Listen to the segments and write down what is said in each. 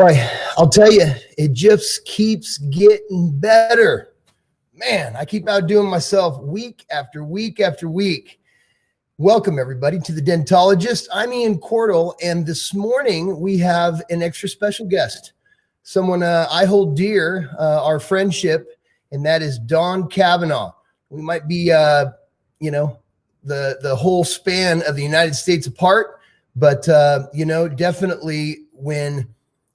boy, I'll tell you, it just keeps getting better. Man, I keep outdoing myself week after week after week. Welcome, everybody, to The Dentologist. I'm Ian Cordle, and this morning we have an extra special guest, someone I hold dear, our friendship, and that is Don Cavanaugh. We might be, the whole span of the United States apart, but, definitely when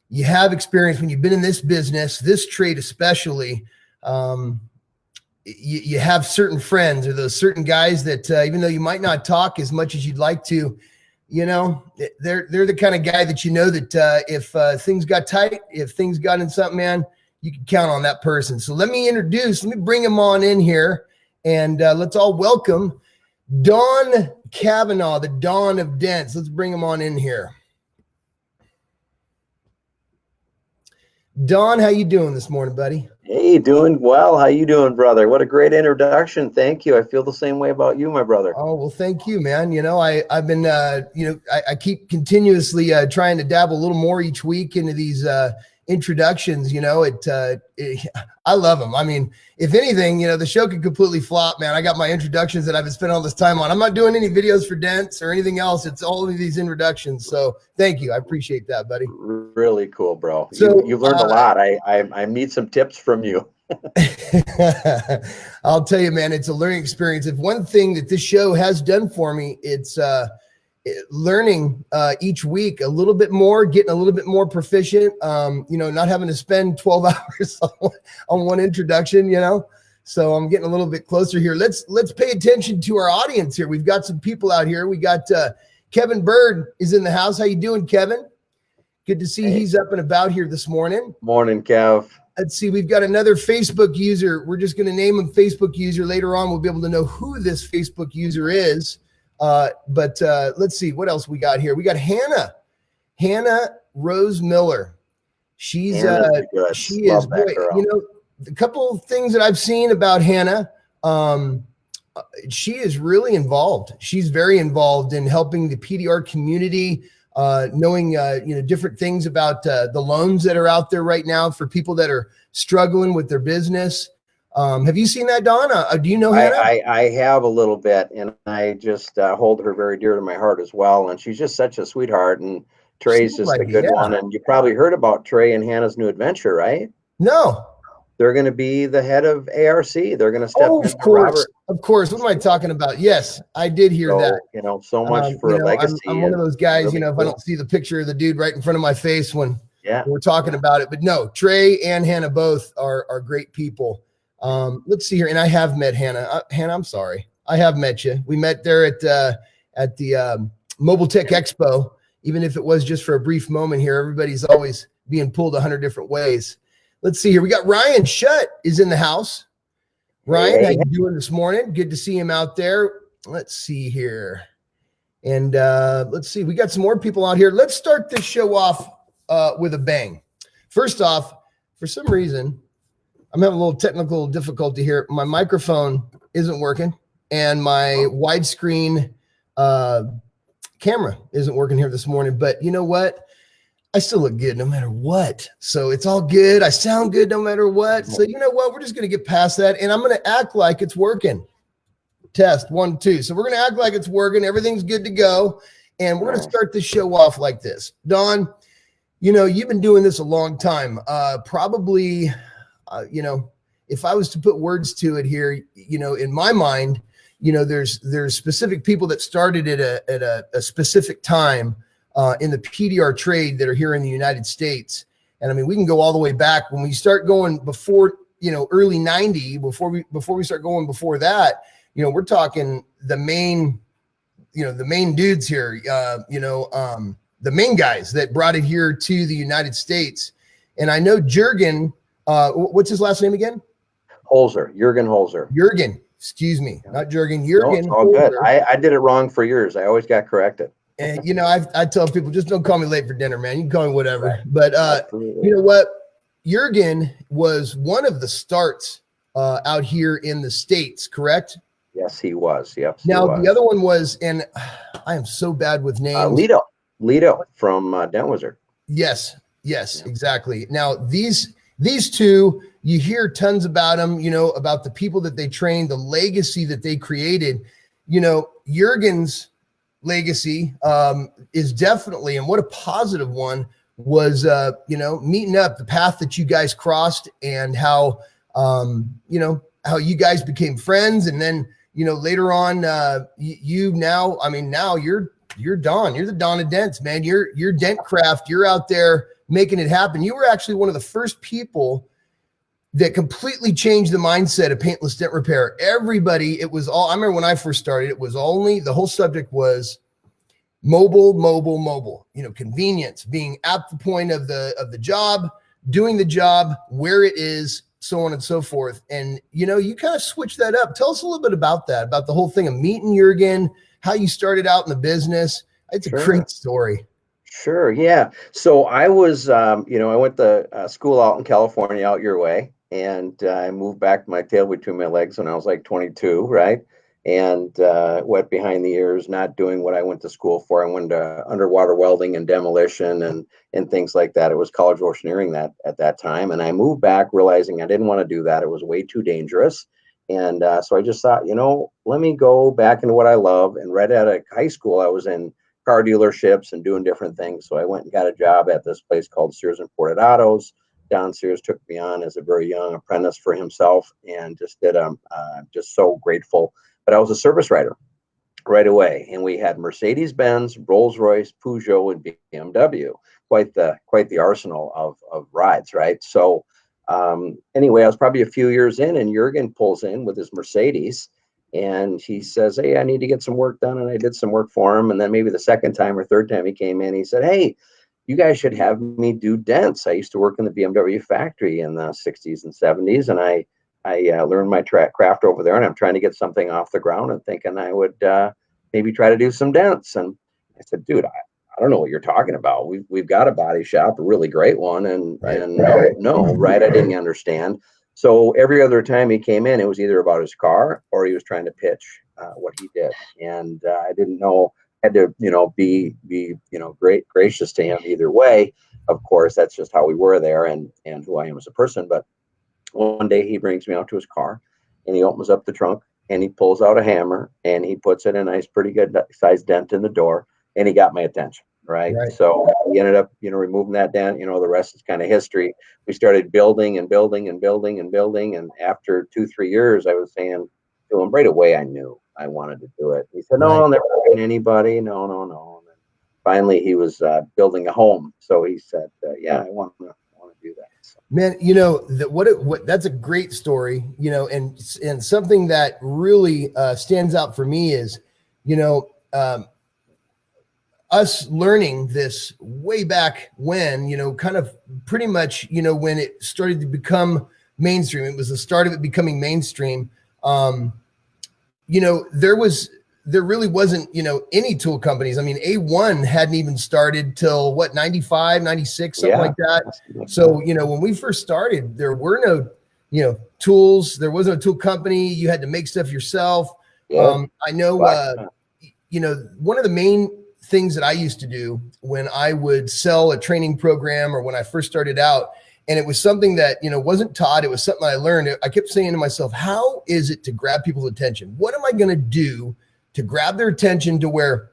you have experience, when you've been in this business, this trade especially, you have certain friends or those certain guys that even though you might not talk as much as you'd like to, they're the kind of guy that that if things got tight, if things got in something, man, you can count on that person. So let me bring him on in here, and let's all welcome Don Cavanaugh, the Don of Dents. Let's bring him on in here. Don, how you doing this morning, buddy? Hey, doing well. How you doing, brother? What a great introduction. Thank you. I feel the same way about you, my brother. Oh, well, thank you, man. I've been, I keep continuously trying to dabble a little more each week into these introductions. I love them. I mean, if anything, the show could completely flop, man. I got my introductions that I've been spending all this time on. I'm not doing any videos for Dents or anything else. It's all of these introductions. So thank you. I appreciate that, buddy. Really cool, bro. So, you've learned a lot. I need some tips from you. I'll tell you, man, it's a learning experience. If one thing that this show has done for me, it's learning each week a little bit more, getting a little bit more proficient, not having to spend 12 hours on one introduction, so I'm getting a little bit closer here. Let's pay attention to our audience here. We've got some people out here. We got Kevin Bird is in the house. How you doing, Kevin? Good to see he's up and about here this morning. Morning, Kev. Let's see. We've got another Facebook user. We're just going to name him Facebook user. Later on, we'll be able to know who this Facebook user is. But let's see what else we got here. We got Hannah Rose Miller. She is boy, a couple of things that I've seen about Hannah. She is really involved. She's very involved in helping the PDR community, knowing different things about the loans that are out there right now for people that are struggling with their business. Have you seen that, Don? Do you know Hannah? I have a little bit, and I just hold her very dear to my heart as well. And she's just such a sweetheart, and Trey's just a good one. And you probably heard about Trey and Hannah's new adventure, right? No. They're going to be the head of ARC. They're going to step in of for course. Robert. Of course. What am I talking about? Yes, I did hear that. So much for a legacy. I'm one of those guys, really if I don't see the picture of the dude right in front of my face when Yeah. we're talking about it. But no, Trey and Hannah both are great people. Let's see here. And I have met Hannah. Hannah, I'm sorry. I have met you. We met there at the Mobile Tech Expo, even if it was just for a brief moment here. Everybody's always being pulled 100 different ways. Let's see here. We got Ryan Shutt is in the house. Ryan, how you doing this morning? Good to see him out there. Let's see here. And let's see. We got some more people out here. Let's start this show off with a bang. First off, for some reason, I'm having a little technical difficulty here. My microphone isn't working, and my widescreen camera isn't working here this morning. But you know what? I still look good no matter what. So it's all good. I sound good no matter what. So you know what? We're just going to get past that, and I'm going to act like it's working. Test 1, 2. So we're going to act like it's working. Everything's good to go, and we're going to start this show off like this. Don, you've been doing this a long time. Probably, if I was to put words to it here, in my mind, there's specific people that started at a specific time in the PDR trade that are here in the United States. And I mean, we can go all the way back when we start going before, early 90, before we start going before that, we're talking the main dudes here, the main guys that brought it here to the United States. And I know Jurgen, what's his last name again? Holzer, Jurgen Holzer. Jurgen, excuse me, not Jurgen. Jurgen. No, it's all good. I did it wrong for years. I always got corrected. And I tell people, just don't call me late for dinner, man. You can call me whatever. Right. But Absolutely. You know what? Jurgen was one of the starts out here in the States, correct? Yes, he was. Yep. Now the other one was, and I am so bad with names. Lito from Dent Wizard. Yes. Yes, exactly. Now these two, you hear tons about them, about the people that they trained, the legacy that they created. Jurgen's legacy is definitely, and what a positive one was, meeting up, the path that you guys crossed, and how how you guys became friends, and then later on, now you're Don. You're the Don of Dents, man. You're Dent Craft. You're out there making it happen. You were actually one of the first people that completely changed the mindset of paintless dent repair. Everybody, I remember when I first started, the whole subject was mobile, convenience, being at the point of the job, doing the job where it is, so on and so forth. And, you kind of switched that up. Tell us a little bit about that, about the whole thing of meeting Jurgen, how you started out in the business. It's a great story. Sure. Yeah. So I was, I went to school out in California, out your way, and I moved back my tail between my legs when I was like 22, right? And wet behind the ears, not doing what I went to school for. I went to underwater welding and demolition and things like that. It was college oceaneering at that time. And I moved back realizing I didn't want to do that. It was way too dangerous. And so I just thought, let me go back into what I love. And right out of high school, I was in car dealerships and doing different things. So I went and got a job at this place called Sears Imported Autos. Don Sears took me on as a very young apprentice for himself, and just just so grateful. But I was a service writer right away, and we had Mercedes-Benz, Rolls-Royce, Peugeot, and BMW. Quite the arsenal of rides, right? So anyway, I was probably a few years in, and Jurgen pulls in with his Mercedes, and he says, "Hey, I need to get some work done." And I did some work for him. And then maybe the second time or third time he came in, he said, "Hey, you guys should have me do dents. I used to work in the BMW factory in the 60s and 70s, and I learned my craft over there, and I'm trying to get something off the ground and thinking I would maybe try to do some dents." And I said, "Dude, I don't know what you're talking about. We've got a body shop, a really great one." And no, right? I didn't understand. So every other time he came in, it was either about his car or he was trying to pitch what he did. And I didn't know, had to, be gracious to him either way. Of course, that's just how we were there and who I am as a person. But one day he brings me out to his car, and he opens up the trunk, and he pulls out a hammer, and he puts in a nice, pretty good sized dent in the door, and he got my attention. Right. So we ended up, removing that dent. The rest is kind of history. We started building and building and building and building. And after 2-3 years, I was saying to him right away, I knew I wanted to do it. He said, "No, I'll never find anybody. No. And then finally, he was building a home. So he said, "Yeah, I want to do that." So. Man, that's a great story, and something that really stands out for me is, us learning this way back when, kind of pretty much, when it started to become mainstream. It was the start of it becoming mainstream. There really wasn't, any tool companies. I mean, A1 hadn't even started till 95, 96, something like that. So, when we first started, there were no, tools. There wasn't a tool company. You had to make stuff yourself. Yeah. I know, one of the main things that I used to do when I would sell a training program or when I first started out, and it was something that, wasn't taught. It was something I learned. I kept saying to myself, how is it to grab people's attention? What am I going to do to grab their attention to where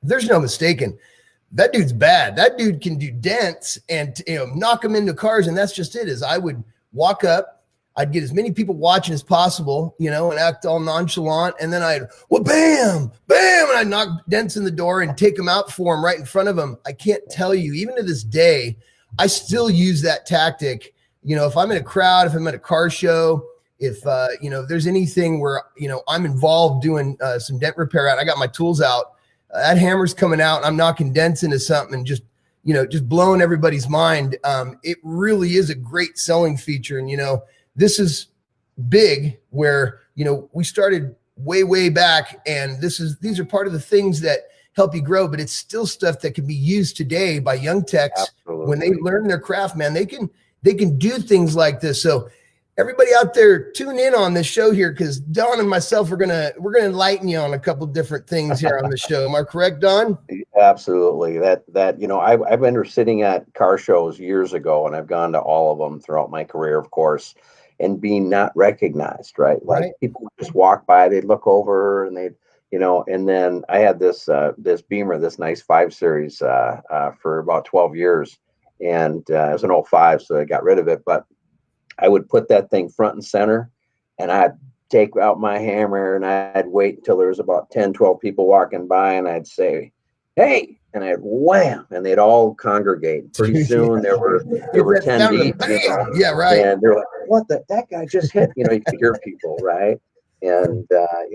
there's no mistaking? That dude's bad. That dude can do dents and, knock them into cars. And that's just it. Is I would walk up, I'd get as many people watching as possible, and act all nonchalant. And then bam, bam. And I'd knock dents in the door and take them out for them right in front of them. I can't tell you, even to this day, I still use that tactic. If I'm in a crowd, if I'm at a car show, if, there's anything where, I'm involved doing some dent repair out, I got my tools out, that hammer's coming out, and I'm knocking dents into something and just blowing everybody's mind. It really is a great selling feature. And, this is big where, we started way back, and these are part of the things that help you grow, but it's still stuff that can be used today by young techs. Absolutely. When they learn their craft, man, they can do things like this. So Everybody out there, tune in on this show here, because Don and myself we're gonna enlighten you on a couple different things here on the show. Am I correct, Don? Absolutely. That I've been sitting at car shows years ago, and I've gone to all of them throughout my career, of course, and being not recognized, right? Like people would just walk by, they'd look over, and they'd, and then I had this Beamer, this nice 5 Series for about 12 years, and it was an '05, so I got rid of it, but I would put that thing front and center, and I'd take out my hammer, and I'd wait until there was about 10, 12 people walking by, and I'd say, "Hey," and I'd wham, and they'd all congregate. Pretty soon there were 10 deep, yeah, right. And they're like, "What that guy just hit?" You could hear people, right? And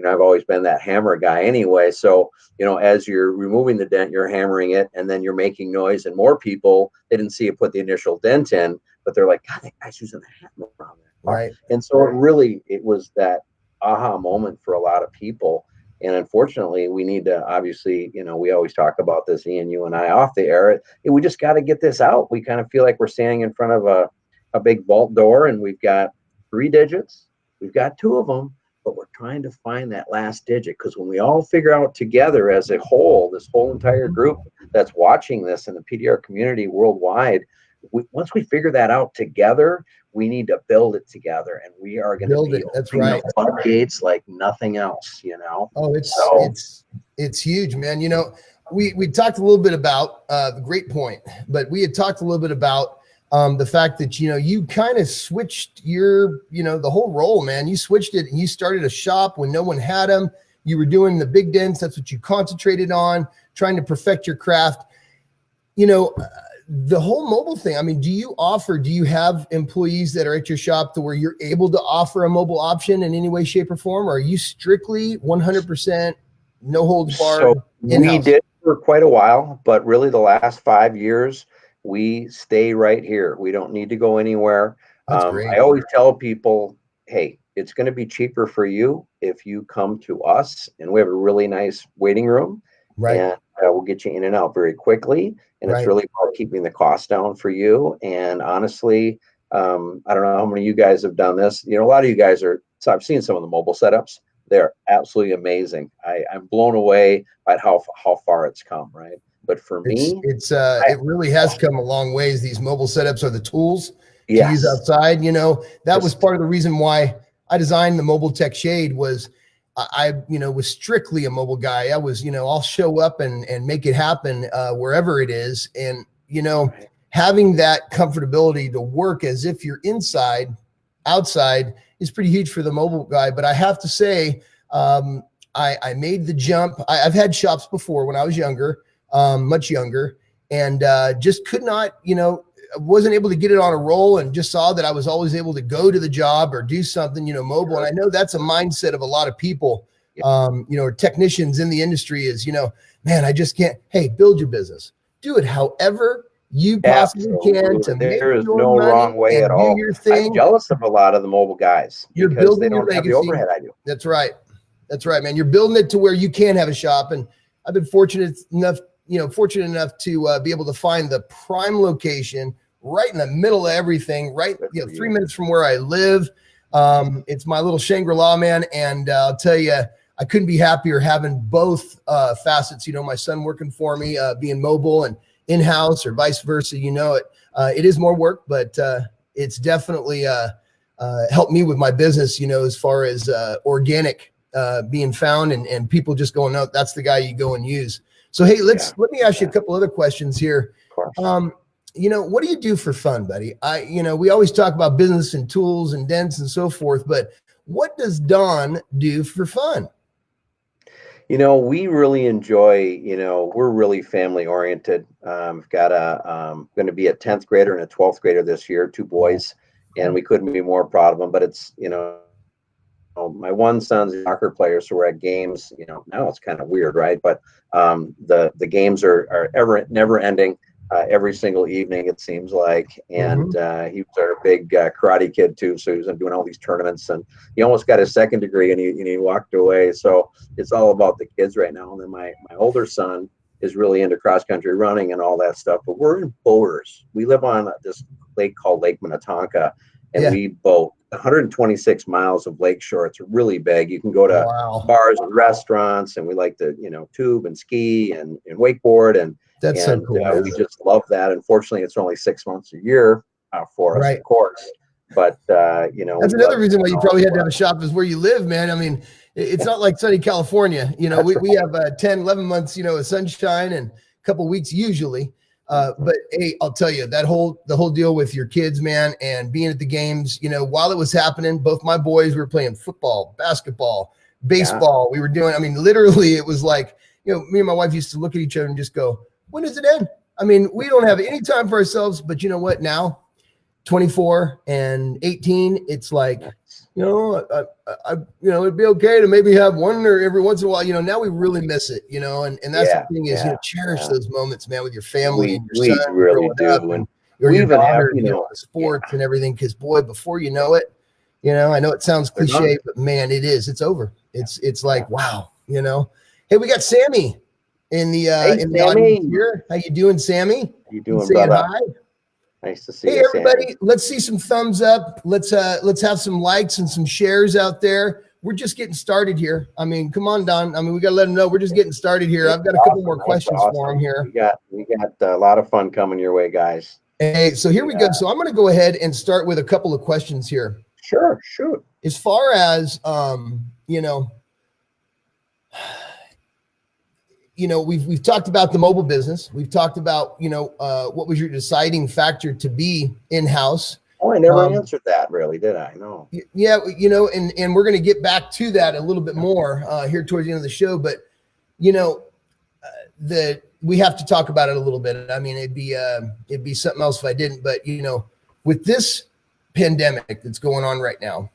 I've always been that hammer guy anyway. So as you're removing the dent, you're hammering it, and then you're making noise, and more people, they didn't see you put the initial dent in, but they're like, "God, that guy's using a hammer around there." Right. And so it was that aha moment for a lot of people. And unfortunately, we need to, obviously, we always talk about this, Ian, you and I, off the air. We just got to get this out. We kind of feel like we're standing in front of a big vault door, and we've got 3 digits. We've got 2 of them, but we're trying to find that last digit, because when we all figure out together as a whole, this whole entire group that's watching this in the PDR community worldwide, once we figure that out together, we need to build it together, and we are going to build it. That's right. Floodgates like nothing else. Oh, it's huge, man. We talked a little bit about the great point, but we had talked a little bit about the fact that you kind of switched your the whole role, man. You switched it, and you started a shop when no one had them. You were doing the big dents. That's what you concentrated on, trying to perfect your craft. The whole mobile thing. I mean, do you have employees that are at your shop to where you're able to offer a mobile option in any way, shape, or form? Or are you strictly 100% no holds barred? So we did for quite a while, but really the last 5 years, we stay right here. We don't need to go anywhere. That's great. I always tell people, hey, it's going to be cheaper for you if you come to us, and we have a really nice waiting room. Right. And we'll get you in and out very quickly. And it's really about keeping the cost down for you. And honestly, I don't know how many of you guys have done this. A lot of you guys so I've seen some of the mobile setups. They're absolutely amazing. I'm blown away by how far it's come, right? But for me, it really has come a long ways. These mobile setups are the tools to use outside. That was part of the reason why I designed the Mobile Tech Shade. Was I was strictly a mobile guy. I was, I'll show up and make it happen wherever it is. And, having that comfortability to work as if you're outside is pretty huge for the mobile guy. But I have to say, I made the jump. I've had shops before when I was younger, much younger, and just could not, wasn't able to get it on a roll, and just saw that I was always able to go to the job or do something, mobile. And I know that's a mindset of a lot of people, or technicians in the industry is, man, I just can't. Hey, build your business. Do it however you possibly can to make there is your no money wrong way at all. Your thing. I'm jealous of a lot of the mobile guys because they don't have the overhead I do. That's right. That's right, man. You're building it to where you can have a shop. And I've been fortunate enough to be able to find the prime location right in the middle of everything, right, 3 minutes from where I live. It's my little Shangri-La, man. And I'll tell you, I couldn't be happier having both facets, my son working for me, being mobile and in-house, or vice versa. It is more work, but it's definitely helped me with my business, as far as organic being found and people just going, no, that's the guy you go and use. So, hey, let me ask you a couple other questions here. What do you do for fun, buddy? We always talk about business and tools and dents and so forth, but what does Don do for fun? We really enjoy, we're really family oriented. I've got going to be a 10th grader and a 12th grader this year, 2 boys, and we couldn't be more proud of them. But it's, my one son's a soccer player, so we're at games, now it's kind of weird, right? But the games are never ending. Every single evening, it seems like. And he was our big karate kid too, so he was doing all these tournaments, and he almost got his 2nd degree, and he walked away. So it's all about the kids right now. And then my older son is really into cross country running and all that stuff. But we're in Boulders. We live on this lake called Lake Minnetonka, and we boat 126 miles of lakeshore. It's really big. You can go to bars and restaurants, and we like to, tube and ski and wakeboard, and that's so cool. We just love that. Unfortunately, it's only 6 months a year for us, of course. But that's another reason why you probably had to have a shop is where you live, man. I mean, it's not like sunny California. We have 10, 11 months, of sunshine and a couple weeks usually. But hey, I'll tell you the whole deal with your kids, man, and being at the games, while it was happening, both my boys were playing football, basketball, baseball. We were doing, I mean, literally it was like, me and my wife used to look at each other and just go, when does it end? I mean, we don't have any time for ourselves, but you know what? Now 24 and 18, it's like, it'd be okay to maybe have one or every once in a while, now we really miss it, and that's the thing is, cherish those moments, man, with your family and your son really do. And your daughter, sports and everything. Cause boy, before you know it, I know it sounds cliche, but man, it's over. It's like, wow, hey, we got Sammy in the audience here. How you doing, Sammy? How you doing, brother? Hi. Nice to see you. Hey, everybody, Sammy. Let's see some thumbs up. Let's have some likes and some shares out there. We're just getting started here. I mean, come on, Don. I mean, we got to let them know we're just getting started here. I've got a couple more questions for him here. We got a lot of fun coming your way, guys. Hey, so here we go. So I'm going to go ahead and start with a couple of questions here. Sure, shoot. As far as, we've talked about the mobile business. We've talked about, what was your deciding factor to be in-house? Oh, I never answered that really, did I? No. Yeah. And we're going to get back to that a little bit more here towards the end of the show, but we have to talk about it a little bit. I mean, it'd be something else if I didn't, but with this pandemic that's going on right now,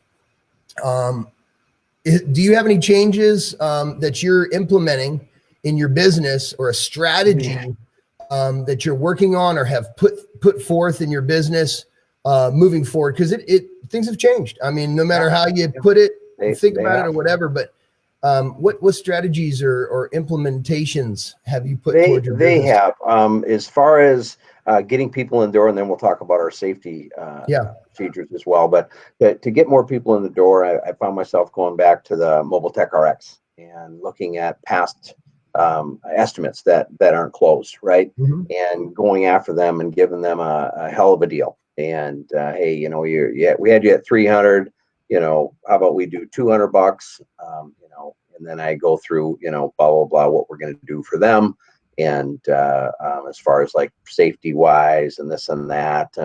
do you have any changes that you're implementing in your business, or a strategy that you're working on or have put forth in your business moving forward? Because things have changed. I mean, no matter how you put it, think about it or whatever, but what strategies or implementations have you put toward your business? They have, as far as getting people in the door, and then we'll talk about our safety procedures as well. But to get more people in the door, I found myself going back to the Mobile Tech RX and looking at past estimates that aren't closed, right? Mm-hmm. And going after them and giving them a hell of a deal. And hey, we had you at 300. How about we do $200? And then I go through, blah blah blah, what we're going to do for them, and as far as like safety wise and this and that,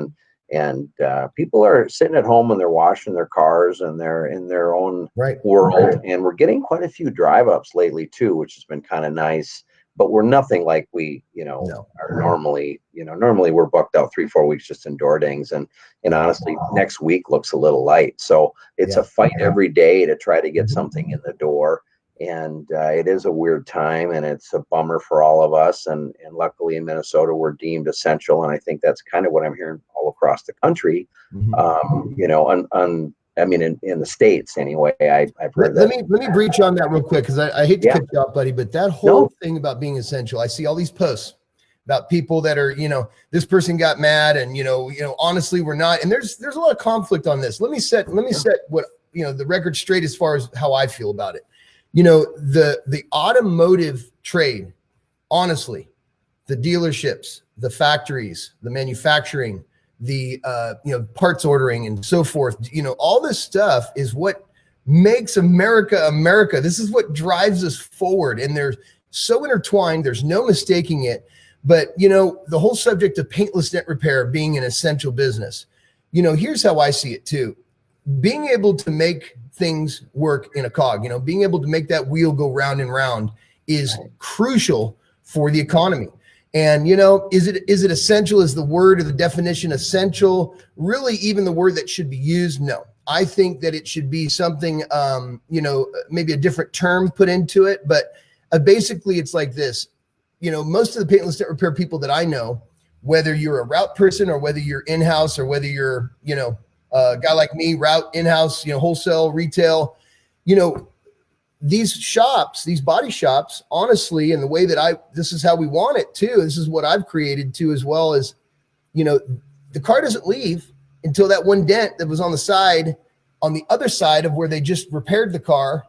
and people are sitting at home and they're washing their cars and they're in their own world. And we're getting quite a few drive ups lately too, which has been kind of nice, but we're nothing like we, are normally, normally we're booked out 3-4 weeks just in door dings. And honestly, next week looks a little light. So it's a fight every day to try to get something in the door. And it is a weird time, and it's a bummer for all of us. And luckily in Minnesota, we're deemed essential. And I think that's kind of what I'm hearing all across the country. Mm-hmm. In the States anyway, I've heard let me breach on that real quick, because I hate to cut you off, buddy, but that whole thing about being essential, I see all these posts about people that are, this person got mad and, honestly, we're not. And there's a lot of conflict on this. Let me set what, the record straight as far as how I feel about it. The automotive trade, honestly, the dealerships, the factories, the manufacturing, the parts ordering and so forth, all this stuff is what makes America. This is what drives us forward, and they're so intertwined, there's no mistaking it. But the whole subject of paintless dent repair being an essential business, here's how I see it too. Being able to make things work in a cog, being able to make that wheel go round and round is crucial for the economy. And, is it essential? Is the word or the definition essential really even the word that should be used? No, I think that it should be something, maybe a different term put into it. But basically it's like this, most of the paintless dent repair people that I know, whether you're a route person or whether you're in-house or whether you're, a guy like me, route, in-house, wholesale, retail, these shops, these body shops, honestly, and the way that this is how we want it too. This is what I've created too, as well as, the car doesn't leave until that one dent that was on the other side of where they just repaired the car,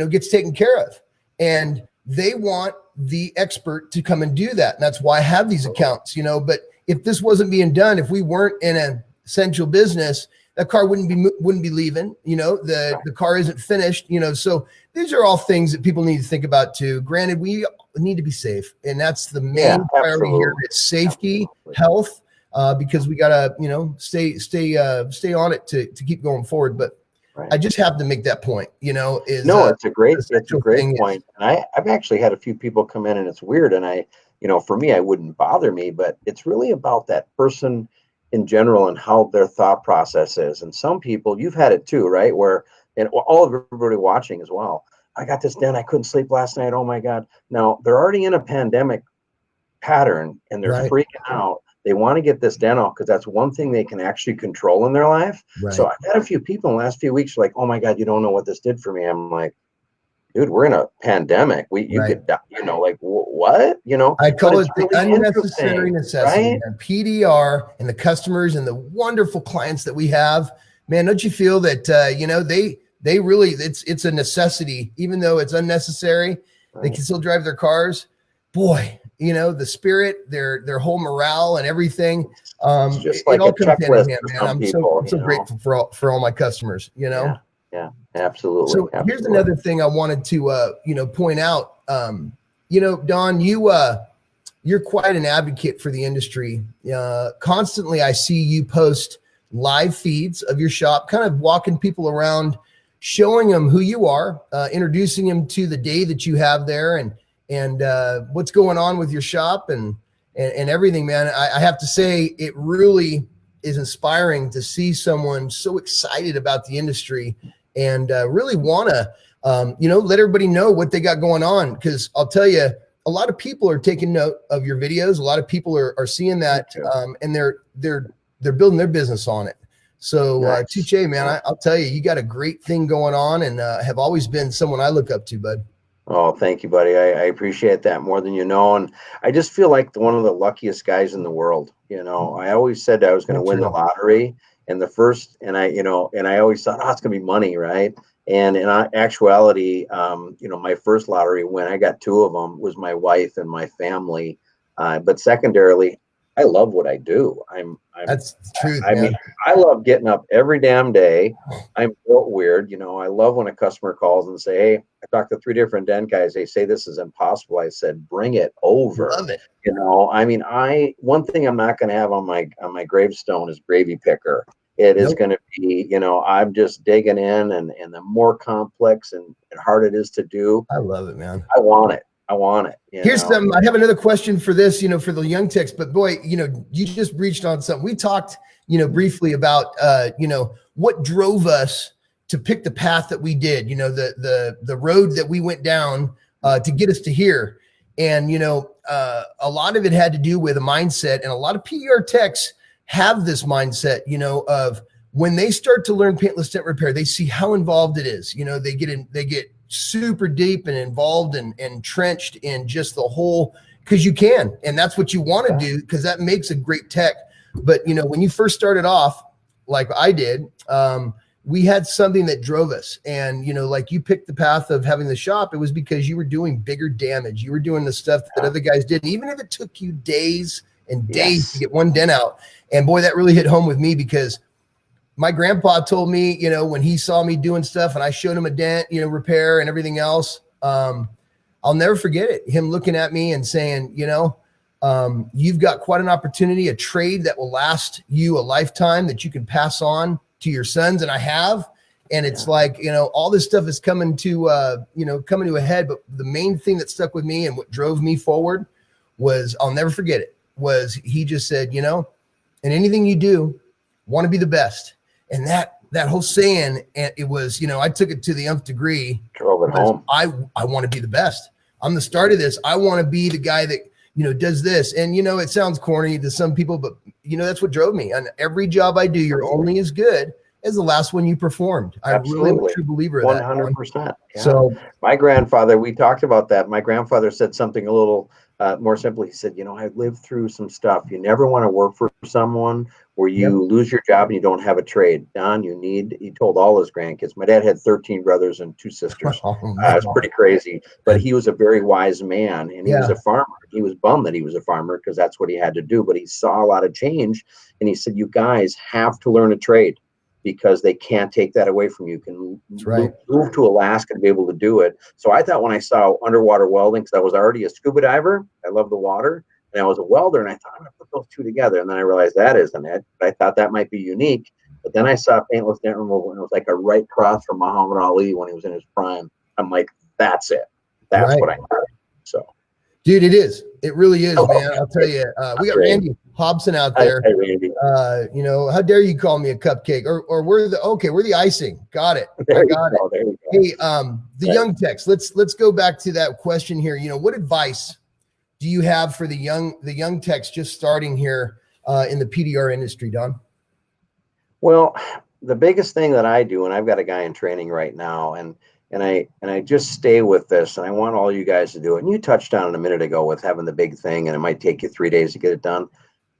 gets taken care of. And they want the expert to come and do that. And that's why I have these accounts, but if this wasn't being done, if we weren't in an essential business, that car wouldn't be leaving, the car isn't finished, so these are all things that people need to think about too. Granted, we need to be safe, and that's the main priority here. It's safety, health, because we gotta, stay on it to keep going forward. But I just have to make that point, it's a great point. And I've actually had a few people come in, and it's weird. And for me, it wouldn't bother me, but it's really about that person in general and how their thought process is. And some people, you've had it too, right? Where, and all of everybody watching as well, I got this dent, I couldn't sleep last night. Oh my God. Now they're already in a pandemic pattern and they're freaking out. They want to get this dent off because that's one thing they can actually control in their life. So I've had a few people in the last few weeks like, oh my God, you don't know what this did for me. I'm like, dude, we're in a pandemic. You could die, like what? I call it the unnecessary necessity. Right? PDR and the customers and the wonderful clients that we have, man, don't you feel that, they really, it's a necessity, even though it's unnecessary, they can still drive their cars. Boy, the spirit, their whole morale and everything. It's just like a checklist for some people. I'm so grateful for all my customers, Yeah, absolutely. So here's another thing I wanted to, point out. Don, you're quite an advocate for the industry. Constantly, I see you post live feeds of your shop, kind of walking people around, showing them who you are, introducing them to the day that you have there, and what's going on with your shop and everything, man. I have to say, it really is inspiring to see someone so excited about the industry and really want to, let everybody know what they got going on. Because I'll tell you, a lot of people are taking note of your videos. A lot of people are seeing that, and they're building their business on it. So, Tuche, man, I'll tell you, you got a great thing going on, and have always been someone I look up to, bud. Oh, thank you, buddy. I appreciate that more than you know. And I just feel like one of the luckiest guys in the world. I always said I was going to win the lottery, and I always thought, it's going to be money, right? And in actuality, my first lottery win, I got two of them, was my wife and my family. But secondarily, I love what I do. That's the truth, I mean, I love getting up every damn day. I'm built weird. I love when a customer calls and say, hey, I talked to 3 different dent guys. They say this is impossible. I said, bring it over. Love it. One thing I'm not going to have on my gravestone is gravy picker. It is going to be, I'm just digging in, and the more complex and hard it is to do. I love it, man. I want it. Here's I have another question for this, for the young techs, but boy, you just reached on something. We talked, briefly about, what drove us to pick the path that we did, the road that we went down, to get us to here. And, a lot of it had to do with a mindset, and a lot of PDR techs have this mindset, of when they start to learn paintless dent repair, they see how involved it is. They get super deep and involved and entrenched in just the whole, because you can, and that's what you want to do, because that makes a great tech. But when you first started off, like I did, we had something that drove us, and like you picked the path of having the shop. It was because you were doing bigger damage. You were doing the stuff that other guys didn't, even if it took you days and days to get one dent out. And boy, that really hit home with me, because my grandpa told me, when he saw me doing stuff and I showed him a dent, repair and everything else, I'll never forget it. Him looking at me and saying, you've got quite an opportunity, a trade that will last you a lifetime, that you can pass on to your sons. And I have, and it's like, all this stuff is coming to a head. But the main thing that stuck with me and what drove me forward was, I'll never forget it, was he just said, in anything you do, want to be the best. And that whole saying, and it was, I took it to the nth degree. Drove it home. I want to be the best. I'm the start of this. I want to be the guy that, does this. And, it sounds corny to some people, but that's what drove me. On every job I do, you're only as good as the last one you performed. Absolutely. I really am a true believer of that. 100%. Yeah. So my grandfather, we talked about that. My grandfather said something a little more simply, he said, I've lived through some stuff. You never want to work for someone where you lose your job and you don't have a trade. Don, he told all his grandkids. My dad had 13 brothers and 2 sisters. It's pretty crazy, but he was a very wise man, and he was a farmer. He was bummed that he was a farmer because that's what he had to do, but he saw a lot of change, and he said, you guys have to learn a trade, because they can't take that away from you. You can move to Alaska to be able to do it. So I thought when I saw underwater welding, because I was already a scuba diver, I love the water, and I was a welder, and I thought, I'm going to put those two together. And then I realized that isn't it. But I thought that might be unique. But then I saw paintless dent removal, and it was like a right cross from Muhammad Ali when he was in his prime. I'm like, that's it. That's what I need. So, dude, it is. It really is, man. I'll tell you. We got Randy Hobson out there. Hi, Randy. How dare you call me a cupcake? Or we're the icing. Got it. I got it. Hey, the young techs. Let's go back to that question here. What advice do you have for the young techs just starting here in the PDR industry, Don? Well, the biggest thing that I do, and I've got a guy in training right now, and I just stay with this, and I want all you guys to do it. And you touched on it a minute ago with having the big thing, and it might take you 3 days to get it done.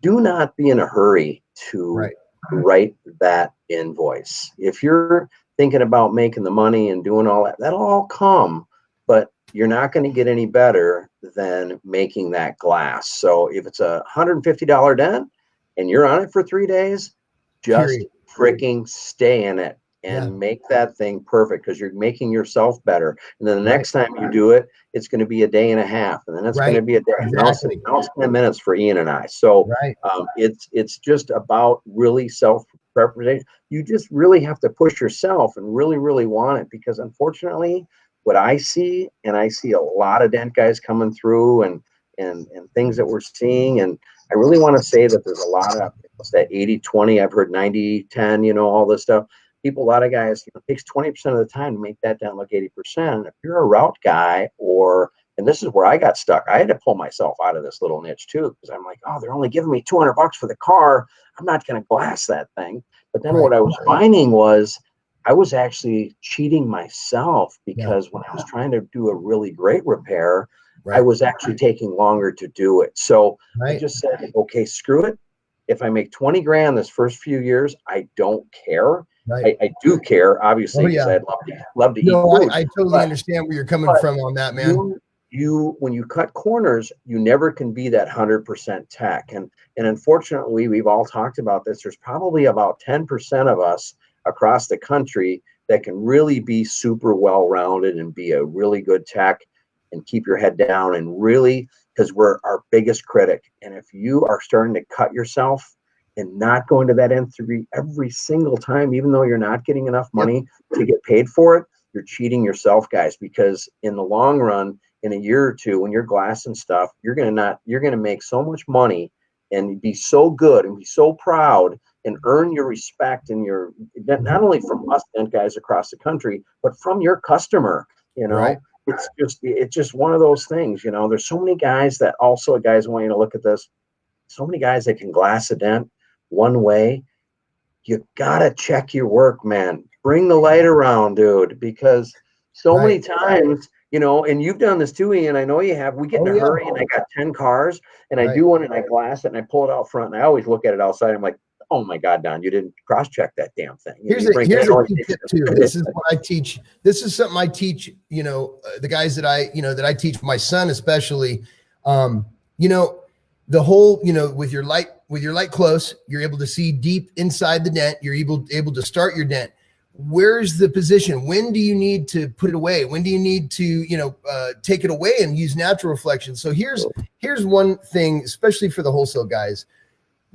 Do not be in a hurry to write that invoice. If you're thinking about making the money and doing all that, that'll all come, but you're not going to get any better than making that glass. So if it's a $150 dent and you're on it for 3 days, just freaking stay in it and make that thing perfect, because you're making yourself better. And then the next time you do it, it's going to be a day and a half, and then it's going to be a day. Exactly. Now it's 10 minutes for Ian and I. So it's just about really self-preparation. You just really have to push yourself and really, really want it, because unfortunately, what I see, and I see a lot of dent guys coming through and things that we're seeing, and I really want to say that there's a lot of that 80-20. I've heard 90-10, all this stuff. A lot of guys, it takes 20% of the time to make that down like 80%. If you're a route guy, and this is where I got stuck, I had to pull myself out of this little niche too, because I'm like, oh, they're only giving me $200 for the car. I'm not going to glass that thing. But then what I was finding was I was actually cheating myself, because when I was trying to do a really great repair, I was actually taking longer to do it. So I just said, okay, screw it. If I make 20 grand this first few years, I don't care. I do care, obviously, because I'd love to eat food. I totally understand where you're coming from on that, man. When you cut corners, you never can be that 100% tech. And unfortunately, we've all talked about this. There's probably about 10% of us across the country that can really be super well-rounded and be a really good tech and keep your head down, and really, because we're our biggest critic. And if you are starting to cut yourself and not going to that N3 every single time, even though you're not getting enough money to get paid for it, you're cheating yourself, guys, because in the long run, in a year or two, when you're glassing stuff, you're going to make so much money and be so good and be so proud and earn your respect and your, not only from us dent guys across the country, but from your customer. It's just one of those things. There's so many guys that also, guys, I want you to look at this. So many guys that can glass a dent one way. You gotta check your work, man. Bring the light around, dude, because so many times, and you've done this too, Ian. I know you have. We get in a hurry, and I got 10 cars, and I do one, and I glass it, and I pull it out front, and I always look at it outside. I'm like, oh my God, Don, you didn't cross-check that damn thing. Here's a key tip too. This is what I teach. This is something I teach, the guys that I teach, my son especially, the whole, with your light close, you're able to see deep inside the dent. You're able to start your dent. Where's the position? When do you need to put it away? When do you need to, take it away and use natural reflection? So here's one thing, especially for the wholesale guys.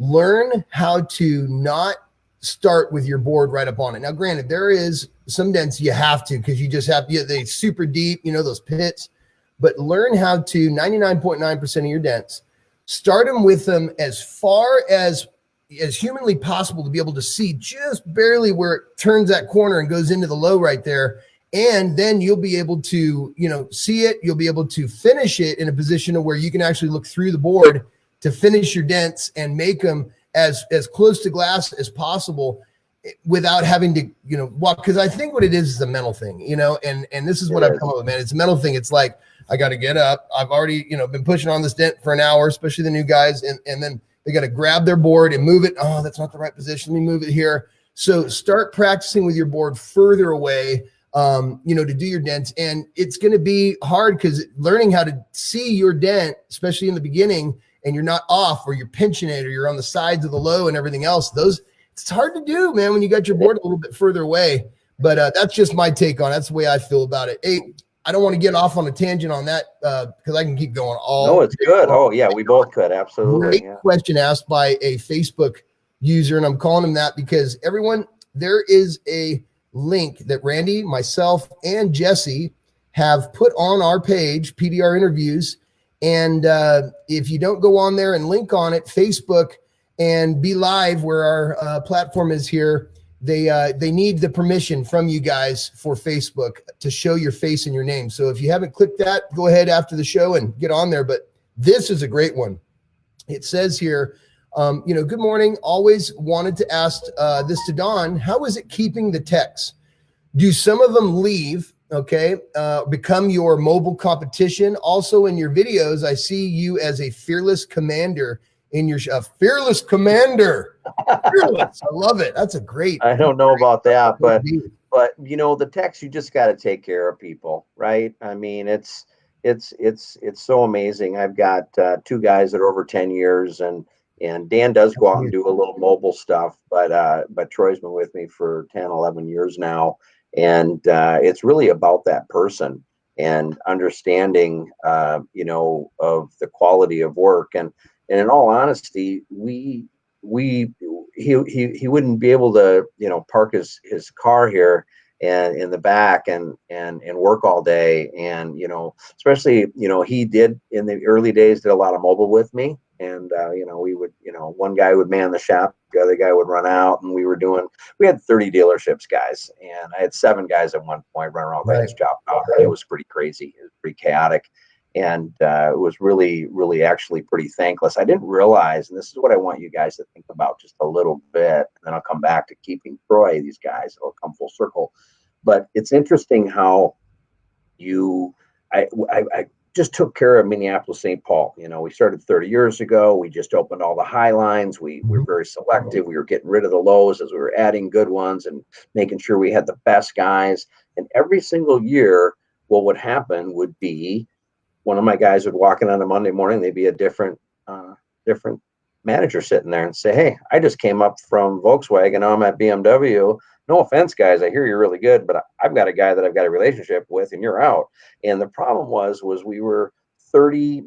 Learn how to not start with your board right up on it. Now, granted, there is some dents you have to, because you just have to, they super deep, those pits, but learn how to 99.9% of your dents, start them with them as far as humanly possible to be able to see just barely where it turns that corner and goes into the low right there. And then you'll be able to, see it. You'll be able to finish it in a position where you can actually look through the board to finish your dents and make them as close to glass as possible. without having to, walk. Cause I think what it is a mental thing, and this is what I've come up with, man. It's a mental thing. It's like, I got to get up. I've already, been pushing on this dent for an hour, especially the new guys. And then they got to grab their board and move it. Oh, that's not the right position. Let me move it here. So start practicing with your board further away, to do your dents. And it's going to be hard because learning how to see your dent, especially in the beginning, and you're not off or you're pinching it or you're on the sides of the low and everything else, it's hard to do, man, when you got your board a little bit further away. But that's just my take on it. That's the way I feel about it. Hey, I don't want to get off on a tangent on that because I can keep going all. No, it's good. Oh, yeah, we both could. Absolutely. Great question asked by a Facebook user, and I'm calling him that because everyone, there is a link that Randy, myself, and Jesse have put on our page, PDR Interviews. And if you don't go on there and link on it, Facebook and Be Live, where our platform is here, they need the permission from you guys for Facebook to show your face and your name. So if you haven't clicked that, go ahead after the show and get on there. But this is a great one. It says here, good morning. Always wanted to ask this to Don. How is it keeping the techs? Do some of them leave? Okay. Become your mobile competition. Also in your videos, I see you as a fearless commander in your fearless commander. Fearless. I love it. That's a great. I don't know about that, but the techs, you just got to take care of people, right? I mean, it's so amazing. I've got two guys that are over 10 years, and Dan does go out and do a little mobile stuff, but Troy's been with me for 10, 11 years now. And it's really about that person and understanding, of the quality of work. And in all honesty, he wouldn't be able to, park his car here and in the back and work all day. And, especially, he did in the early days, did a lot of mobile with me. And, we would, one guy would man the shop, the other guy would run out, and we had 30 dealerships, guys. And I had 7 guys at one point running around with his shop. It was pretty crazy. It was pretty chaotic. And it was really, really actually pretty thankless. I didn't realize, and this is what I want you guys to think about just a little bit, and then I'll come back to keeping Troy, these guys, it'll come full circle. But it's interesting how I just took care of Minneapolis, St. Paul. We started 30 years ago. We just opened all the high lines. We were very selective. We were getting rid of the lows as we were adding good ones and making sure we had the best guys. And every single year, what would happen would be one of my guys would walk in on a Monday morning. They'd be a different manager sitting there and say, "Hey, I just came up from Volkswagen. Now I'm at BMW. No offense, guys. I hear you're really good, but I've got a guy that I've got a relationship with, and you're out." And the problem was we were 30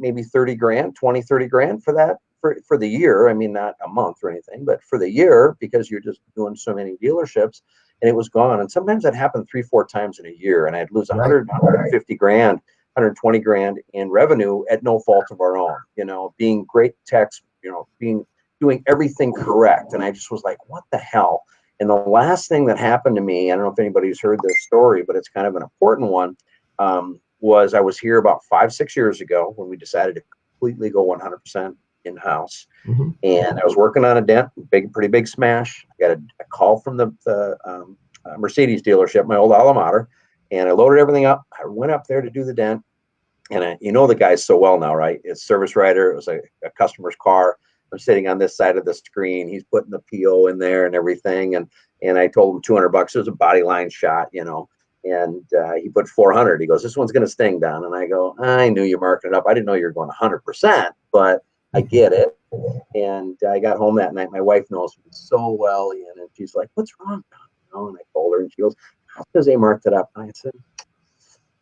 grand, 20, 30 grand for that for the year. I mean, not a month or anything, but for the year, because you're just doing so many dealerships, and it was gone. And sometimes that happened 3, 4 times in a year, and I'd lose 100, 150 grand, 120 grand in revenue at no fault of our own, being great techs, doing everything correct. And I just was like, what the hell? And the last thing that happened to me, I don't know if anybody's heard this story, but it's kind of an important one, was I was here about 5, 6 years ago when we decided to completely go 100% in-house. And I was working on a dent, pretty big smash. I got a call from the Mercedes dealership, my old alma mater, and I loaded everything up. I went up there to do the dent. And the guys so well now, right? It's service writer. It was a customer's car. I'm sitting on this side of the screen. He's putting the PO in there and everything. And I told him $200. It was a body line shot, and he put 400. He goes, "This one's going to sting, Don." And I go, "I knew you marked it up. I didn't know you were going 100%, but I get it." And I got home that night. My wife knows me so well, Ian, and she's like, "What's wrong, Don?" And I told her, and she goes, "Because they marked it up." And I said,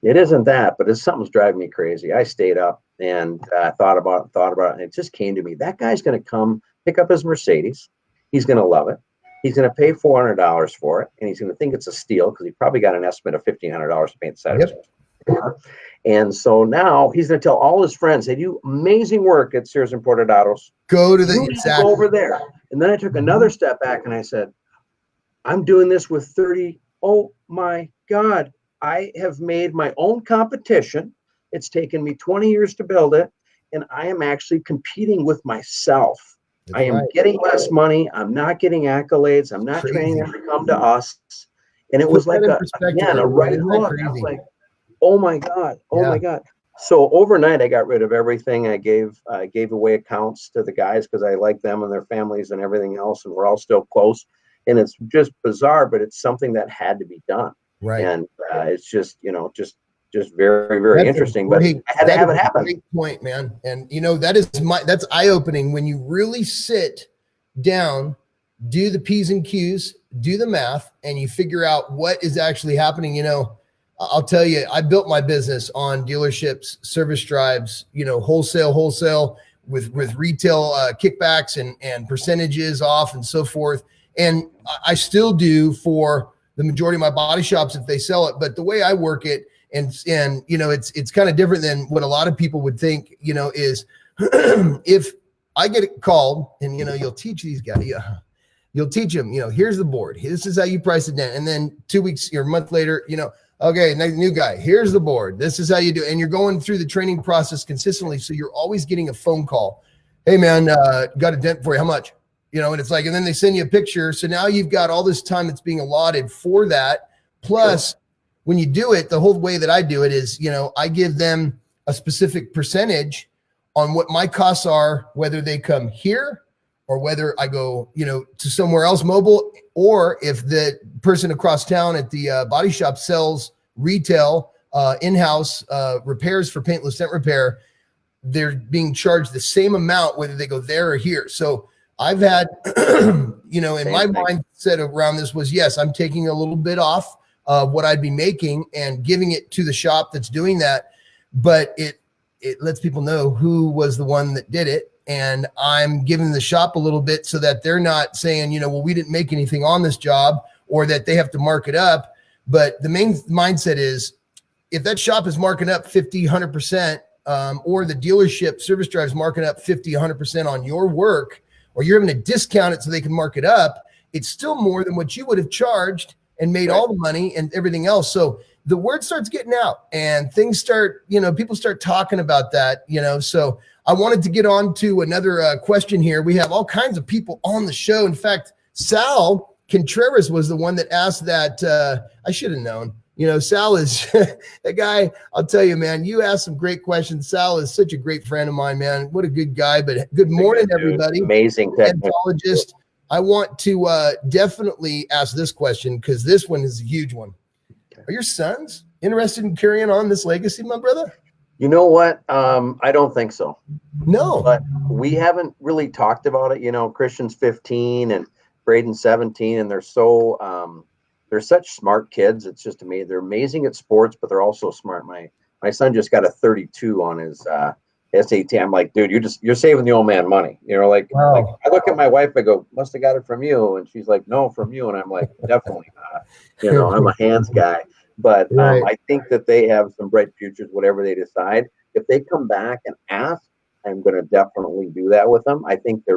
"It isn't that, but it's something's driving me crazy." I stayed up and thought about it, and it just came to me. That guy's going to come pick up his Mercedes. He's going to love it. He's going to pay $400 for it, and he's going to think it's a steal because he probably got an estimate of $1,500 to paint the side of his car. And so now he's going to tell all his friends, "They do amazing work at Sears Imported Autos. Go to go over there." And then I took another step back and I said, "I'm doing this with 30. Oh my God. I have made my own competition. It's taken me 20 years to build it, and I am actually competing with myself." I am getting less money. I'm not getting accolades. I'm not training them to come to us. And it was like a right hook. I was like, oh my God. Oh my God. So overnight I got rid of everything. I gave away accounts to the guys because I like them and their families and everything else. And we're all still close. And it's just bizarre, but it's something that had to be done. Right. And it's just, just very, very interesting. But I had to have it happen. Great point, man. And that's eye-opening when you really sit down, do the P's and Q's, do the math, and you figure out what is actually happening. I'll tell you, I built my business on dealerships, service drives, wholesale with retail kickbacks and percentages off and so forth. And I still do for the majority of my body shops if they sell it. But the way I work it, and it's kind of different than what a lot of people would think, is if I get it called and, you'll teach these guys, you'll teach them, here's the board. This is how you price it down. And then 2 weeks or a month later, okay, new guy, here's the board. This is how you do it. And you're going through the training process consistently. So you're always getting a phone call. Hey man, got a dent for you. How much? And it's like, and then they send you a picture. So now you've got all this time that's being allotted for that. Plus, when you do it, the whole way that I do it is, I give them a specific percentage on what my costs are, whether they come here or whether I go, to somewhere else mobile, or if the person across town at the body shop sells retail in-house repairs for paintless dent repair, they're being charged the same amount whether they go there or here. So I've had, in my mindset around this was, yes, I'm taking a little bit off what I'd be making and giving it to the shop that's doing that. But it lets people know who was the one that did it. And I'm giving the shop a little bit so that they're not saying, well, we didn't make anything on this job, or that they have to mark it up. But the main mindset is if that shop is marking up 50, 100%, or the dealership service drive is marking up 50, 100% on your work, or you're having to discount it so they can mark it up, it's still more than what you would have charged and made all the money and everything else. So the word starts getting out and things start, people start talking about that, so I wanted to get on to another question here. We have all kinds of people on the show. In fact, Sal Contreras was the one that asked that. I should have known. Sal is that guy. I'll tell you, man, you asked some great questions. Sal is such a great friend of mine, man. What a good guy. But good morning, everybody. Amazing technologist. I want to definitely ask this question because this one is a huge one. Are your sons interested in carrying on this legacy, my brother? You know what? I don't think so. No. But we haven't really talked about it. Christian's 15 and Braden's 17, and they're so they're such smart kids. It's just amazing. They're amazing at sports, but they're also smart. My son just got a 32 on his SAT. I'm like, dude, you're saving the old man money. Like I look at my wife, I go, must have got it from you. And she's like, no, from you. And I'm like, definitely not. I'm a hands guy. But I think that they have some bright futures, whatever they decide. If they come back and ask, I'm going to definitely do that with them. I think they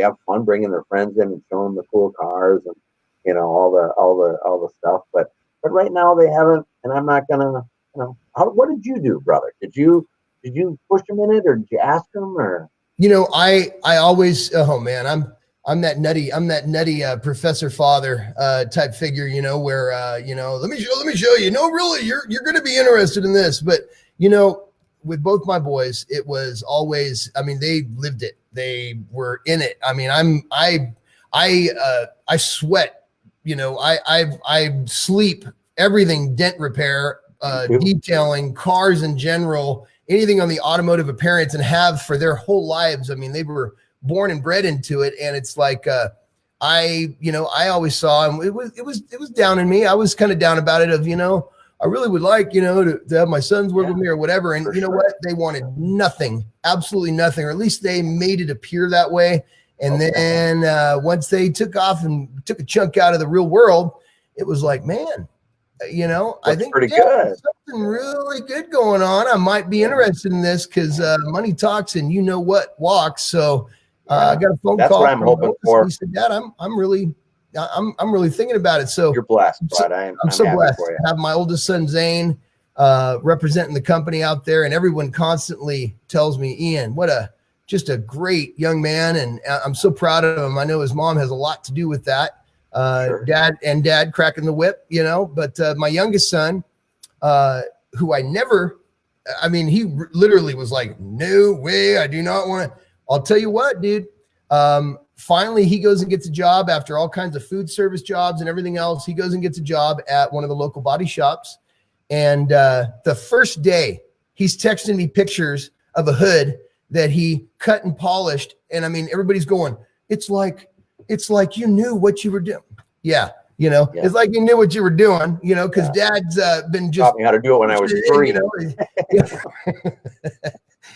have fun bringing their friends in and showing them the cool cars and, all the stuff. But right now they haven't, and I'm not going to, what did you do, brother? Did you push them in it, or did you ask them, or? I always, oh man, I'm that nutty professor father type figure, where let me show you. No, really, you're going to be interested in this. But with both my boys, it was always, they lived it. They were in it. I sweat. I sleep everything, dent repair, detailing, cars in general, anything on the automotive appearance, and have for their whole lives. They were born and bred into it. And it's like, I always saw, and it was down in me. I was kind of down about it I really would like, to have my sons work with me or whatever. And what? They wanted nothing, absolutely nothing, or at least they made it appear that way. And then once they took off and took a chunk out of the real world, it was like, man, I think pretty good. Something really good going on. I might be interested in this because money talks and what walks. So I got a phone call. That's what I'm hoping for. He said, Dad, I'm really thinking about it. So you're blessed, bud. I'm so blessed for you. to have my oldest son, Zane, representing the company out there. And everyone constantly tells me, Ian, what a just a great young man, and I'm so proud of him. I know his mom has a lot to do with that. Sure. Dad cracking the whip, but my youngest son, who he literally was like, no way, I do not want to. I'll tell you what, dude. Finally, he goes and gets a job after all kinds of food service jobs and everything else. He goes and gets a job at one of the local body shops. And the first day, he's texting me pictures of a hood that he cut and polished. And everybody's going, it's like you knew what you were doing. Yeah. It's like you knew what you were doing, because Dad's been just taught me how to do it when I was 3.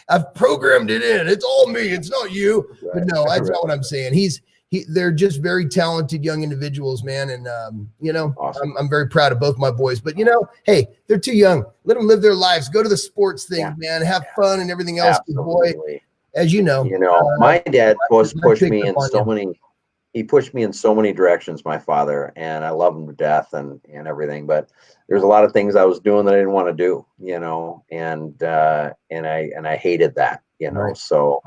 I've programmed it in. It's all me. It's not you. Right. But no, that's not what I'm saying. They're just very talented young individuals, man. And, awesome. I'm very proud of both my boys, but hey, they're too young. Let them live their lives. Go to the sports thing, man. Have fun and everything else. Boy, as you know, my dad pushed me in so many. He pushed me in so many directions, my father, and I love him to death and everything. But there's a lot of things I was doing that I didn't want to do, and I hated that, Right. So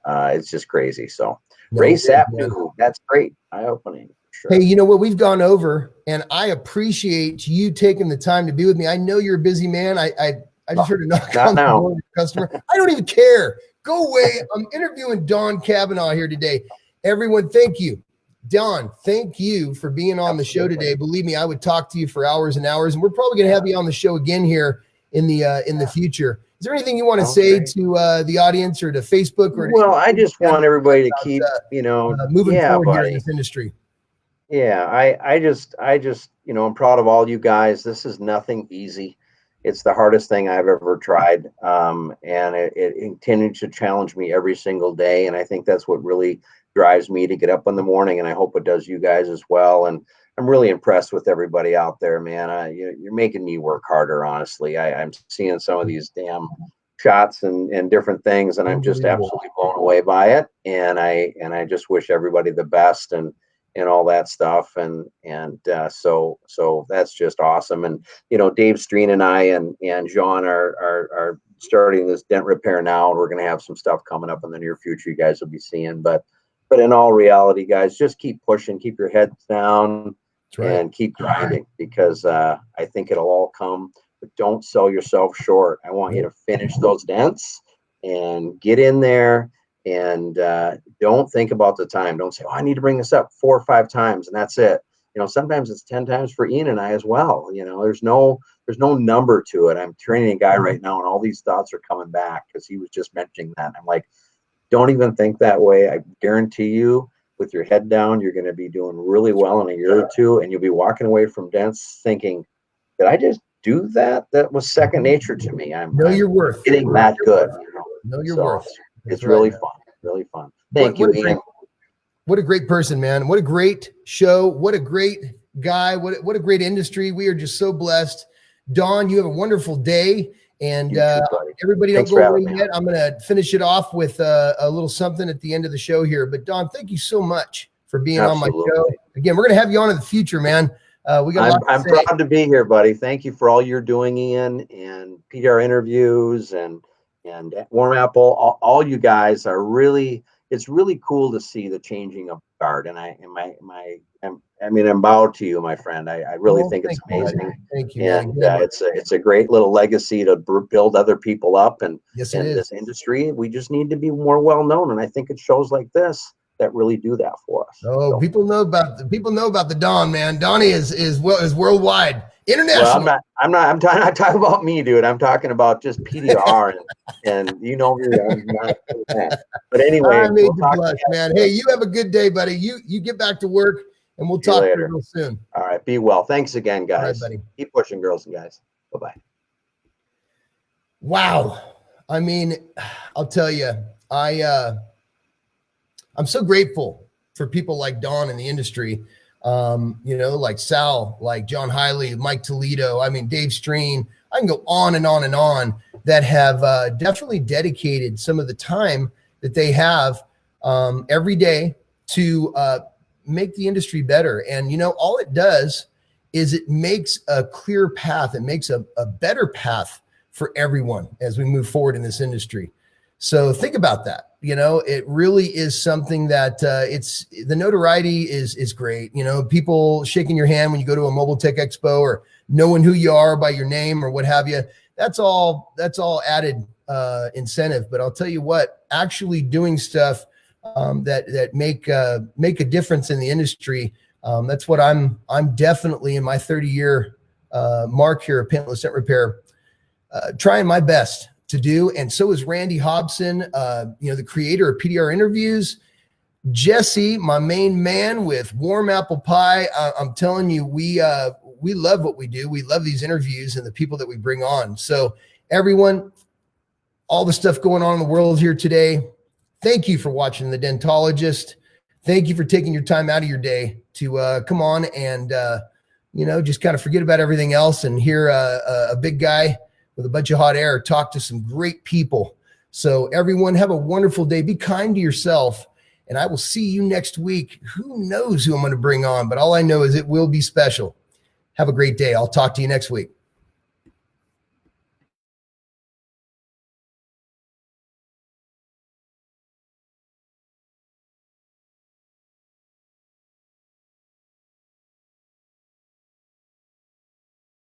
it's just crazy. So Ray Sapdu, that's great, eye-opening. Sure. Hey, you know what? We've gone over, and I appreciate you taking the time to be with me. I know you're a busy man. I just heard a knock on the door with a customer. I don't even care. Go away. I'm interviewing Don Cavanaugh here today. Everyone, thank you. Don, thank you for being on the show today. Believe me, I would talk to you for hours and hours, and we're probably going to have you on the show again here in the future. Is there anything you want to say to the audience or to Facebook? I just want everybody to keep, moving forward here in this industry. Yeah, I just, I'm proud of all you guys. This is nothing easy. It's the hardest thing I've ever tried, and it continues to challenge me every single day. And I think that's what really drives me to get up in the morning, and I hope it does you guys as well. And I'm really impressed with everybody out there, man. You're making me work harder, honestly. I'm seeing some of these damn shots and different things, and I'm just absolutely blown away by it. And I just wish everybody the best and all that stuff. And so that's just awesome. And Dave Streen and I and John are starting this dent repair now, and we're going to have some stuff coming up in the near future you guys will be seeing. But in all reality, guys, just keep pushing, keep your heads down, and keep grinding, because I think it'll all come. But don't sell yourself short. I want you to finish those dents and get in there, and don't think about the time. Don't say, I need to bring this up 4 or 5 times and that's it. Sometimes it's 10 times for Ian and I as well. There's no number to it. I'm training a guy right now, and all these thoughts are coming back because he was just mentioning that. I'm like, don't even think that way. I guarantee you, with your head down, you're going to be doing really well in a year or two, and you'll be walking away from dents thinking, did I just do that? That was second nature to me. I'm your worth. Getting that good. Know your worth. It's really fun. Really fun. Thank you, Ian. What a great person, man. What a great show. What a great guy. What a great industry. We are just so blessed. Don, you have a wonderful day. And everybody don't go away yet. I'm going to finish it off with a little something at the end of the show here. But Don, thank you so much for being on my show. Again, we're going to have you on in the future, man. I'm proud to be here, buddy. Thank you for all you're doing, Ian, and PDR interviews and Warm Apple. All you guys are really. It's really cool to see the changing of guard. And I'm bowed to you, my friend. I really think it's amazing. Thank you. And it's a great little legacy to build other people up. And yes, in this industry, we just need to be more well known. And I think it's shows like this that really do that for us. People know about the Don, man. Donnie is worldwide, international. Well, I'm not talking about me, dude. I'm talking about just PDR and me. I'm not that. But anyway, I made you blush, man. Hey, you have a good day, buddy. You get back to work, and we'll talk later. Real soon. All right, be well. Thanks again, guys. All right, buddy. Keep pushing, girls and guys. Bye-bye. Wow. I'll tell you, I'm so grateful for people like Don in the industry, like Sal, like John Hiley, Mike Toledo, Dave Streen. I can go on and on and on that have definitely dedicated some of the time that they have every day to make the industry better. And, all it does is it makes a clear path. It makes a better path for everyone as we move forward in this industry. So think about that. It really is something that it's the notoriety is great. People shaking your hand when you go to a Mobile Tech Expo, or knowing who you are by your name or what have you. That's all added incentive. But I'll tell you what, actually doing stuff that make a difference in the industry. That's what I'm definitely in my 30-year mark here at Paintless Dent Repair, trying my best to do. And so is Randy Hobson, the creator of PDR Interviews. Jesse, my main man with Warm Apple Pie. I'm telling you, we love what we do. We love these interviews and the people that we bring on. So everyone, all the stuff going on in the world here today, thank you for watching The Dentologist. Thank you for taking your time out of your day to come on and, just kind of forget about everything else and hear a big guy with a bunch of hot air talk to some great people. So everyone, have a wonderful day. Be kind to yourself, and I will see you next week. Who knows who I'm going to bring on, but all I know is it will be special. Have a great day. I'll talk to you next week.